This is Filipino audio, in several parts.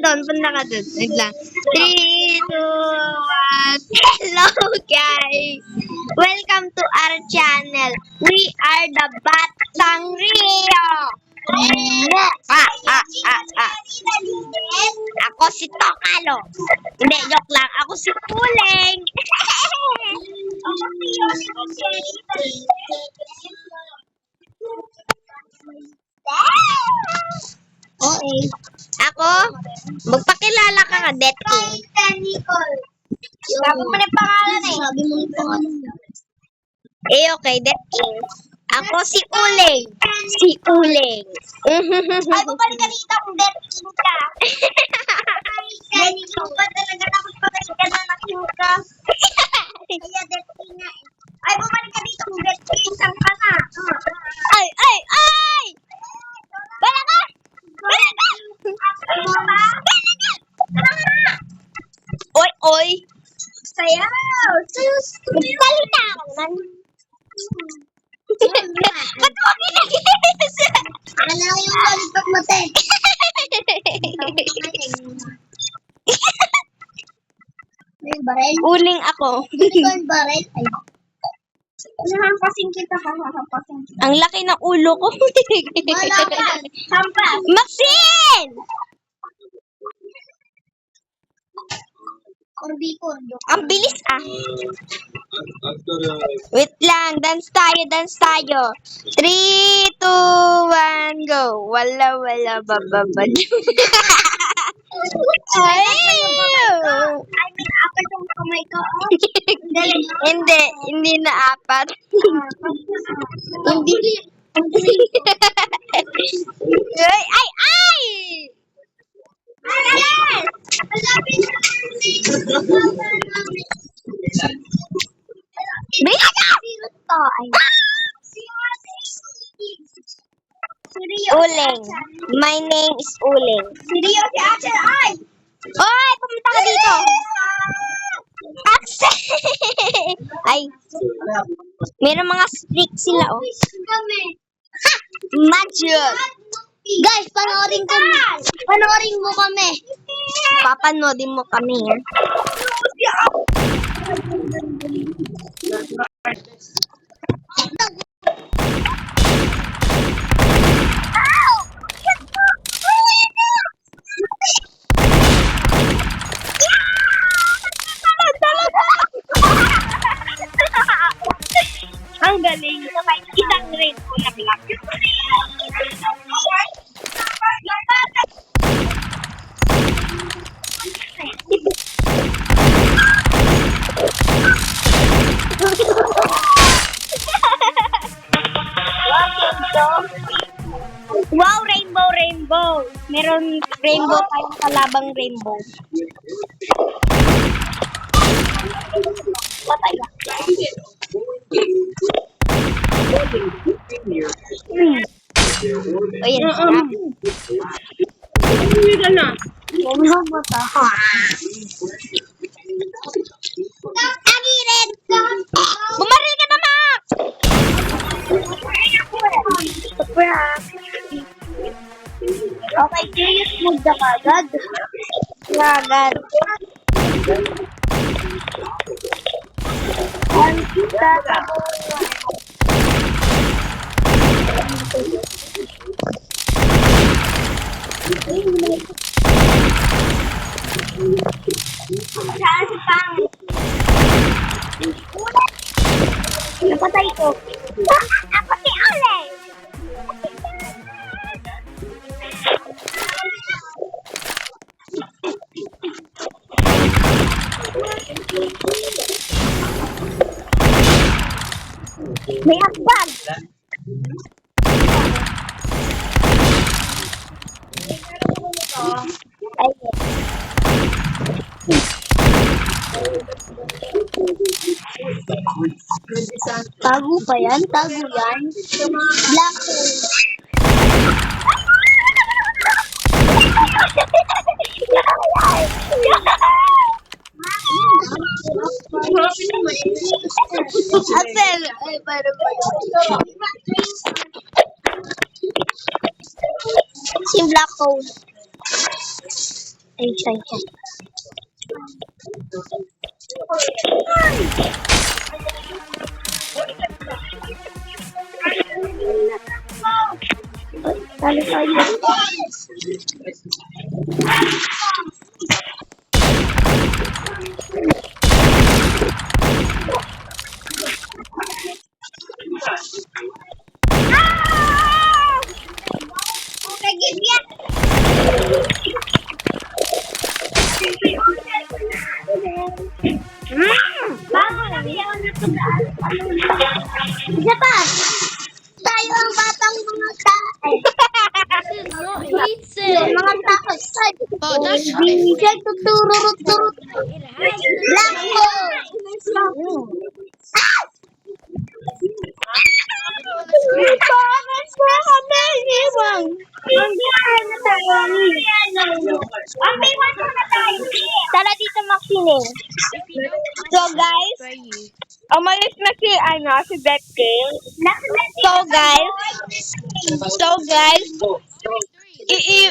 doon, punta ka doon. Wait lang. 3, 2, 1. Hello guys! Welcome to our channel. We are the Batang Rio! Ako si Tokalo. Hindi, joke lang. Ako si Puleng. Okay. Ako, magpakilala ka nga, Death King. Sabi mo na yung pangalan eh. Sabi mo yung pangalan. Okay, Death King. Ako si Uleng. Si Uleng. Ay, bumalik ka dito kung Death King ka. Ay, ikaw ba talaga tapos bumalik ka na na-king ka? Kaya Death King nga eh. Ay, bumalik ka dito kung Death King. Saan ka na? Ay! Bala ka! Bala ka! Oy! Sayaw! Salita ka naman. Ba't mo kinagis? Ano yung lollipop mo, te? May barel? Uling ako. May barel? Ay. Nahampasin kita. Ang laki ng ulo ko. Wala ka. Hampas. Maxine! Ang bilis ah. Wait lang. Dance tayo. 3, 2, 1, go. Wala, bababad. Ay! Apat yung kamay ko. Hindi na apat. Hindi. Ay! Yes! Bila ka! Uleng. My name is Uleng. Seryo si Axel, ay! Oy! Pumunta ka dito! Axel! Ay! Meron mga streak sila, oh. Ha! Magic! Guys, panoorin mo kami. Papanoodin mo kami, ha? Ang galing. Isang rainbow na black. Wow, rainbow. Meron rainbow tayong kalabang rainbow. Patay na. O yan, hindi ka na. Agirin! Bumaril ka na, Max! Okay, serious mood na kagad. Kagad. Saan si Pang? Napatay ko. Ako si Oleng! May hakbag! Tago pa yan? Tago yan? Black hole. Axel! Ay, parang si Black Hole. Ay, siya. Talo tayo. Okay, give yan. Bago na yan. Isa pa. Tayo ang batang mga tae. This is not heated. Mga tae. Oh, that's Bigyan tutururut-turut. it has the Black hole. Bakit ba kami iwan? Ang tayo ni. Tara dito makinig. If you don't So guys, spray you. umalis na si Death King. So guys,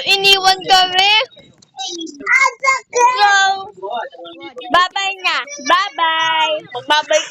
iniwan kami. So, bye-bye na. Bye-bye. Magbabay